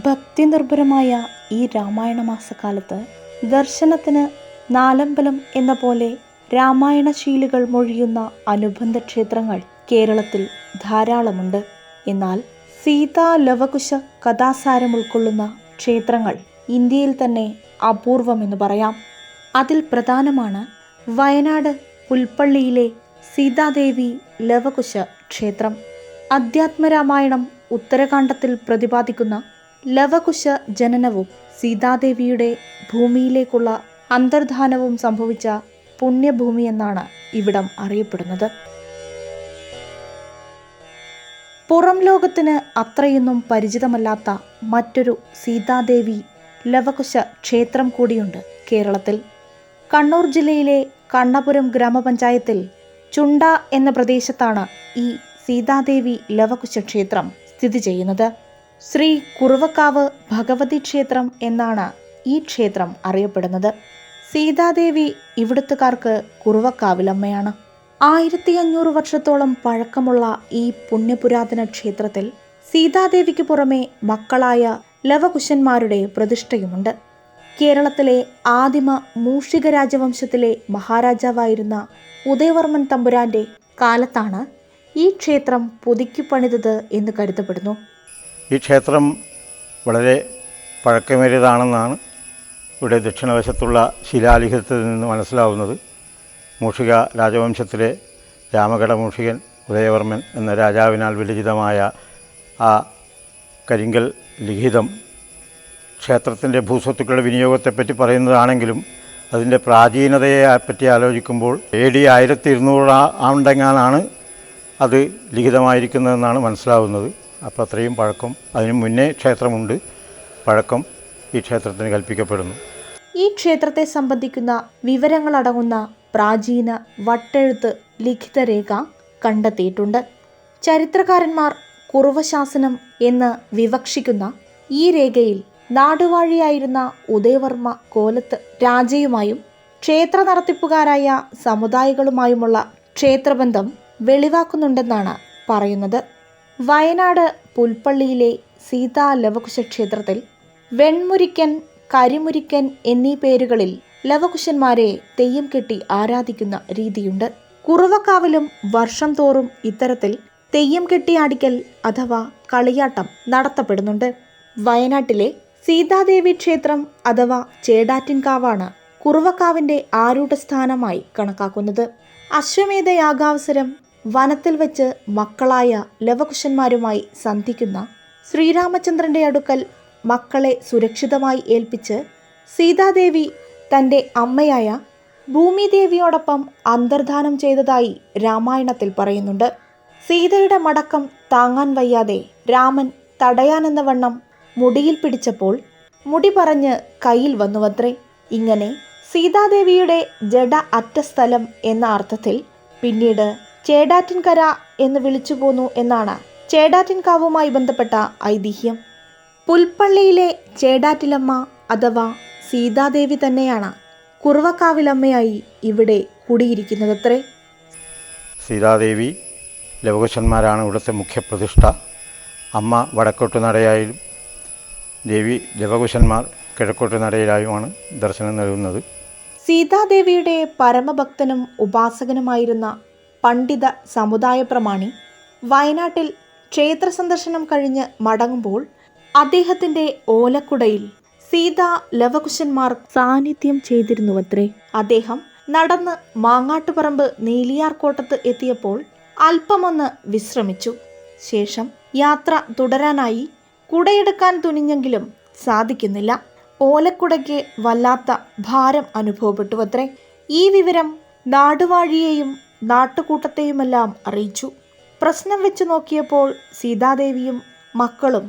ഭക്തിനിർഭരമായ ഈ രാമായണ മാസക്കാലത്ത് ദർശനത്തിന് നാലമ്പലം എന്ന പോലെ രാമായണശീലുകൾ മൊഴിയുന്ന അനുബന്ധ ക്ഷേത്രങ്ങൾ കേരളത്തിൽ ധാരാളമുണ്ട്. എന്നാൽ സീതാ ലവകുശ കഥാസാരം ഉൾക്കൊള്ളുന്ന ക്ഷേത്രങ്ങൾ ഇന്ത്യയിൽ തന്നെ അപൂർവമെന്ന് പറയാം. അതിൽ പ്രധാനമാണ് വയനാട് പുൽപ്പള്ളിയിലെ സീതാദേവി ലവകുശ ക്ഷേത്രം. അധ്യാത്മരാമായണം ഉത്തരകാണ്ഡത്തിൽ പ്രതിപാദിക്കുന്ന ലവകുശ ജനനവും സീതാദേവിയുടെ ഭൂമിയിലേക്കുള്ള അന്തർധാനവും സംഭവിച്ച പുണ്യഭൂമി എന്നാണ് ഇവിടം അറിയപ്പെടുന്നത്. പുറം ലോകത്തിന് അത്രയൊന്നും പരിചിതമല്ലാത്ത മറ്റൊരു സീതാദേവി ലവകുശ ക്ഷേത്രം കൂടിയുണ്ട് കേരളത്തിൽ. കണ്ണൂർ ജില്ലയിലെ കണ്ണപുരം ഗ്രാമപഞ്ചായത്തിൽ ചുണ്ട എന്ന പ്രദേശത്താണ് ഈ സീതാദേവി ലവകുശ ക്ഷേത്രം സ്ഥിതി ചെയ്യുന്നത്. ശ്രീ കുറുവക്കാവ് ഭഗവതി ക്ഷേത്രം എന്നാണ് ഈ ക്ഷേത്രം അറിയപ്പെടുന്നത്. സീതാദേവി ഇവിടുത്തുകാർക്ക് കുറുവക്കാവിലമ്മയാണ്. 1500 വർഷത്തോളം പഴക്കമുള്ള ഈ പുണ്യപുരാതന ക്ഷേത്രത്തിൽ സീതാദേവിക്ക് പുറമെ മക്കളായ ലവകുശന്മാരുടെ പ്രതിഷ്ഠയുമുണ്ട്. കേരളത്തിലെ ആദിമ മൂഷിക രാജവംശത്തിലെ മഹാരാജാവായിരുന്ന ഉദയവർമ്മൻ തമ്പുരാന്റെ കാലത്താണ് ഈ ക്ഷേത്രം പുതുക്കി പണിതത് എന്ന് കരുതപ്പെടുന്നു. ഈ ക്ഷേത്രം വളരെ പഴക്കമേറിയതാണെന്നാണ് ഇവിടെ ദക്ഷിണവശത്തുള്ള ശിലാലിഖിതത്തിൽ നിന്ന് മനസ്സിലാവുന്നത്. മൂഷിക രാജവംശത്തിലെ രാമഗഢ മൂഷികൻ ഉദയവർമ്മൻ എന്ന രാജാവിനാൽ വിരചിതമായ ആ കരിങ്കൽ ലിഖിതം ക്ഷേത്രത്തിൻ്റെ ഭൂസ്വത്തുക്കളുടെ വിനിയോഗത്തെപ്പറ്റി പറയുന്നതാണെങ്കിലും അതിൻ്റെ പ്രാചീനതയെപ്പറ്റി ആലോചിക്കുമ്പോൾ AD 1200 ആണ്ടെങ്ങാനാണ് അത് ലിഖിതമായിരിക്കുന്നതെന്നാണ് മനസ്സിലാവുന്നത്. അപ്പോൾ അത്രയും പഴക്കം, അതിനു മുന്നേ ക്ഷേത്രമുണ്ട്, പഴക്കം ഈ ക്ഷേത്രത്തിന് കൽപ്പിക്കപ്പെടുന്നു. ഈ ക്ഷേത്രത്തെ സംബന്ധിക്കുന്ന വിവരങ്ങളടങ്ങുന്ന പ്രാചീന വട്ടെഴുത്ത് ലിഖിതരേഖ കണ്ടെത്തിയിട്ടുണ്ട്. ചരിത്രകാരന്മാർ കുറുവശാസനം എന്ന് വിവക്ഷിക്കുന്ന ഈ രേഖയിൽ നാടുവാഴിയായിരുന്ന ഉദയവർമ്മ കോലത്ത് രാജയുമായും ക്ഷേത്ര നടത്തിപ്പുകാരായ സമുദായികളുമായുമുള്ള ക്ഷേത്രബന്ധം വെളിവാക്കുന്നുണ്ടെന്നാണ് പറയുന്നത്. വയനാട് പുൽപ്പള്ളിയിലെ സീതാ ലവകുശ ക്ഷേത്രത്തിൽ വെൺമുരിക്കൻ, കരിമുരിക്കൻ എന്നീ പേരുകളിൽ ലവകുശന്മാരെ തെയ്യം കെട്ടി ആരാധിക്കുന്ന രീതിയുണ്ട്. കുറുവക്കാവിലും വർഷം തോറും ഇത്തരത്തിൽ തെയ്യം കെട്ടിയാടിക്കൽ അഥവാ കളിയാട്ടം നടത്തപ്പെടുന്നുണ്ട്. വയനാട്ടിലെ സീതാദേവി ക്ഷേത്രം അഥവാ ചേടാറ്റിൻകാവാണ് കുറുവക്കാവിന്റെ ആരൂഢസ്ഥാനമായി കണക്കാക്കുന്നത്. അശ്വമേധയാഗാവസരം വനത്തിൽ വെച്ച് മക്കളായ ലവകുശന്മാരുമായി സന്ധിക്കുന്ന ശ്രീരാമചന്ദ്രന്റെ അടുക്കൽ മക്കളെ സുരക്ഷിതമായി ഏൽപ്പിച്ച് സീതാദേവി തൻ്റെ അമ്മയായ ഭൂമിദേവിയോടൊപ്പം അന്തർധാനം ചെയ്തതായി രാമായണത്തിൽ പറയുന്നുണ്ട്. സീതയുടെ മടക്കം താങ്ങാൻ വയ്യാതെ രാമൻ തടയാനെന്ന വണ്ണം മുടിയിൽ പിടിച്ചപ്പോൾ മുടി പറഞ്ഞ് കയ്യിൽ വന്നുവത്രേ. ഇങ്ങനെ സീതാദേവിയുടെ ജഡ അറ്റ സ്ഥലം എന്ന അർത്ഥത്തിൽ പിന്നീട് ചേടാറ്റിൻകര എന്ന് വിളിച്ചു പോന്നു എന്നാണ് ചേടാറ്റിൻകാവുമായി ബന്ധപ്പെട്ട ഐതിഹ്യം. പുൽപ്പള്ളിയിലെ ചേടാറ്റിലമ്മ അഥവാ സീതാദേവി തന്നെയാണ് കുറുവക്കാവിലമ്മയായി ഇവിടെ കുടിയിരിക്കുന്നതത്രേ. സീതാദേവി ലവകുശന്മാരാണ് ഇവിടുത്തെ മുഖ്യപ്രതിഷ്ഠ. അമ്മ വടക്കോട്ട് നടയായാലും ദേവി ലവകുശന്മാർ കിഴക്കോട്ട് നടയിലായുമാണ് ദർശനം നൽകുന്നത്. സീതാദേവിയുടെ പരമഭക്തനും ഉപാസകനുമായിരുന്ന പണ്ഡിത സമുദായ പ്രമാണി വയനാട്ടിൽ ക്ഷേത്ര സന്ദർശനം കഴിഞ്ഞ് മടങ്ങുമ്പോൾ അദ്ദേഹത്തിന്റെ ഓലക്കുടയിൽ സീതാ ലവകുശന്മാർ സാന്നിധ്യം ചെയ്തിരുന്നുവത്രേ. അദ്ദേഹം നടന്ന് മാങ്ങാട്ടുപറമ്പ് നീലിയാർകോട്ടത്ത് എത്തിയപ്പോൾ അല്പമൊന്ന് വിശ്രമിച്ചു. ശേഷം യാത്ര തുടരാനായി കുടയെടുക്കാൻ തുനിഞ്ഞെങ്കിലും സാധിക്കുന്നില്ല. ഓലക്കുടയ്ക്ക് വല്ലാത്ത ഭാരം അനുഭവപ്പെട്ടുവത്രേ. ഈ വിവരം നാടുവാഴിയെയും നാട്ടുകൂട്ടത്തെയുമെല്ലാം അറിയിച്ചു. പ്രശ്നം വെച്ചു നോക്കിയപ്പോൾ സീതാദേവിയും മക്കളും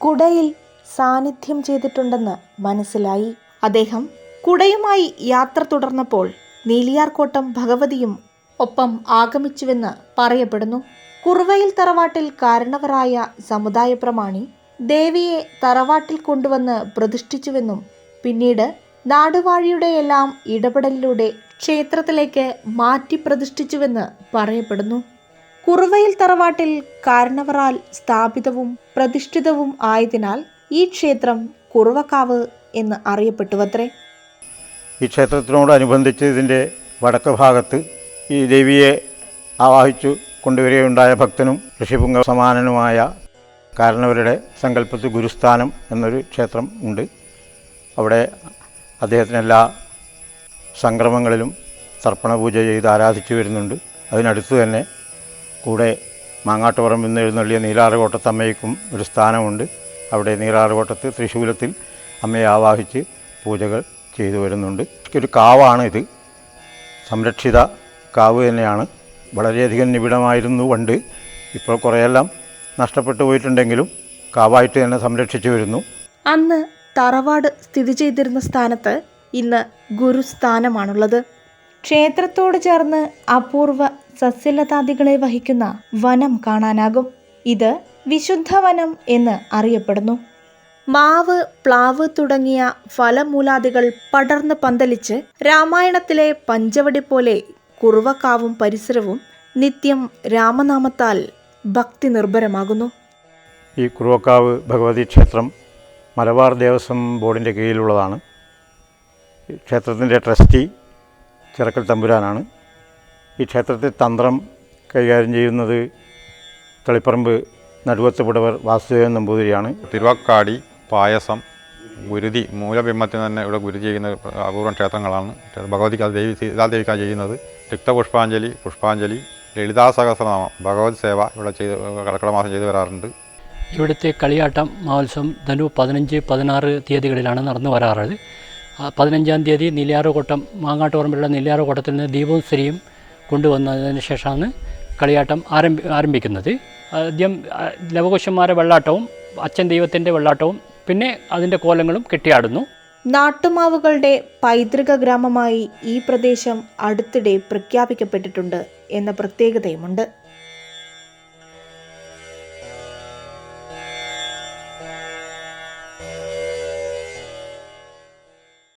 കുടയിൽ സാന്നിധ്യം ചെയ്തിട്ടുണ്ടെന്ന് മനസ്സിലായി. അദ്ദേഹം കുടയുമായി യാത്ര തുടർന്നപ്പോൾ നീലിയാർകോട്ടം ഭഗവതിയും ഒപ്പം ആഗമിച്ചുവെന്ന് പറയപ്പെടുന്നു. കുറുവയിൽ തറവാട്ടിൽ കാരണവരായ സമുദായ പ്രമാണി ദേവിയെ തറവാട്ടിൽ കൊണ്ടുവന്ന് പ്രതിഷ്ഠിച്ചുവെന്നും പിന്നീട് നാടുവാഴിയുടെയെല്ലാം ഇടപെടലിലൂടെ ക്ഷേത്രത്തിലേക്ക് മാറ്റി പ്രതിഷ്ഠിച്ചുവെന്ന് പറയപ്പെടുന്നു. കുറുവയിൽ തറവാട്ടിൽ കാരണവറാൽ സ്ഥാപിതവും പ്രതിഷ്ഠിതവും ആയതിനാൽ ഈ ക്ഷേത്രം കുറുവക്കാവ് എന്ന് അറിയപ്പെട്ടുവത്രേ. ഈ ക്ഷേത്രത്തിനോടനുബന്ധിച്ച് ഇതിൻ്റെ വടക്ക് ഭാഗത്ത് ഈ ദേവിയെ ആവാഹിച്ചു കൊണ്ടുവരികയുണ്ടായ ഭക്തനും ഋഷിപുംഗ സമാനനുമായ കാരണവരുടെ സങ്കല്പത്തിൽ ഗുരുസ്ഥാനം എന്നൊരു ക്ഷേത്രം ഉണ്ട്. അവിടെ അദ്ദേഹത്തിന് എല്ലാ സംക്രമങ്ങളിലും തർപ്പണ പൂജ ചെയ്ത് ആരാധിച്ചു വരുന്നുണ്ട്. അതിനടുത്ത് തന്നെ കൂടെ മാങ്ങാട്ടുപറമ്പിൽ നിന്ന് എഴുന്നള്ളിയ നീലാറുകോട്ടത്തമ്മയ്ക്കും ഒരു സ്ഥാനമുണ്ട്. അവിടെ നീലാറുകോട്ടത്ത് തൃശൂലത്തിൽ അമ്മയെ ആവാഹിച്ച് പൂജകൾ ചെയ്തു വരുന്നുണ്ട്. ഒരു കാവാണ് ഇത്, സംരക്ഷിത കാവ് തന്നെയാണ്. വളരെയധികം നിബിഡമായിരുന്നു പണ്ട്. ഇപ്പോൾ കുറേയെല്ലാം നഷ്ടപ്പെട്ടു പോയിട്ടുണ്ടെങ്കിലും കാവായിട്ട് തന്നെ സംരക്ഷിച്ചു വരുന്നു. അന്ന് തറവാട് സ്ഥിതി ചെയ്തിരുന്ന സ്ഥാനത്ത് ഇന്ന് ഗുരുസ്ഥാനമാണുള്ളത്. ക്ഷേത്രത്തോട് ചേർന്ന് അപൂർവ സസ്യലതാദികളെ വഹിക്കുന്ന വനം കാണാനാകും. ഇത് വിശുദ്ധ വനം എന്ന് അറിയപ്പെടുന്നു. മാവ്, പ്ലാവ് തുടങ്ങിയ ഫലമൂലാദികൾ പടർന്ന് പന്തലിച്ച് രാമായണത്തിലെ പഞ്ചവടി പോലെ കുറുവക്കാവും പരിസരവും നിത്യം രാമനാമത്താൽ ഭക്തി നിർഭരമാകുന്നു. ഈ കുറുവക്കാവ് ഭഗവതി ക്ഷേത്രം മലബാർ ദേവസ്വം ബോർഡിൻ്റെ കീഴിലുള്ളതാണ്. ക്ഷേത്രത്തിൻ്റെ ട്രസ്റ്റി ചിറക്കൽ തമ്പുരാനാണ്. ഈ ക്ഷേത്രത്തിൽ തന്ത്രം കൈകാര്യം ചെയ്യുന്നത് തളിപ്പറമ്പ് നടുവത്ത് പുടവർ വാസുദേവൻ നമ്പൂതിരിയാണ്. തിരുവക്കാടി, പായസം, ഗുരുതി, മൂലബിംബത്തിന് തന്നെ ഇവിടെ ഗുരു ചെയ്യുന്ന അപൂർവം ക്ഷേത്രങ്ങളാണ്. ഭഗവതിക്ക് അത് സീതാദേവിക്കാണ് ചെയ്യുന്നത്. രക്തപുഷ്പാഞ്ജലി, പുഷ്പാഞ്ജലി, ലളിതാ സഹസ്രനാമം, ഭഗവത് സേവ ഇവിടെ കർക്കിടക മാസം ചെയ്തു വരാറുണ്ട്. ഇവിടുത്തെ കളിയാട്ടം മഹോത്സവം ധനു 15, 16 തീയതികളിലാണ് നടന്നു വരാറുള്ളത്. 15-ാം തീയതി നെല്ലിയാറുകോട്ടം, മാങ്ങാട്ടുപറമ്പിലുള്ള നെല്ലിയാറുകോട്ടത്തിൽ നിന്ന് ദീപവും സ്ത്രീയും കൊണ്ടുവന്നതിന് ശേഷമാണ് കളിയാട്ടം ആരംഭിക്കുന്നത്. ആദ്യം ലവകുശന്മാരുടെ വെള്ളാട്ടവും അച്ഛൻ ദൈവത്തിൻ്റെ വെള്ളാട്ടവും പിന്നെ അതിൻ്റെ കോലങ്ങളും കെട്ടിയാടുന്നു. നാട്ടുമാവുകളുടെ പൈതൃക ഗ്രാമമായി ഈ പ്രദേശം അടുത്തിടെ പ്രഖ്യാപിക്കപ്പെട്ടിട്ടുണ്ട് എന്ന പ്രത്യേകതയുമുണ്ട്.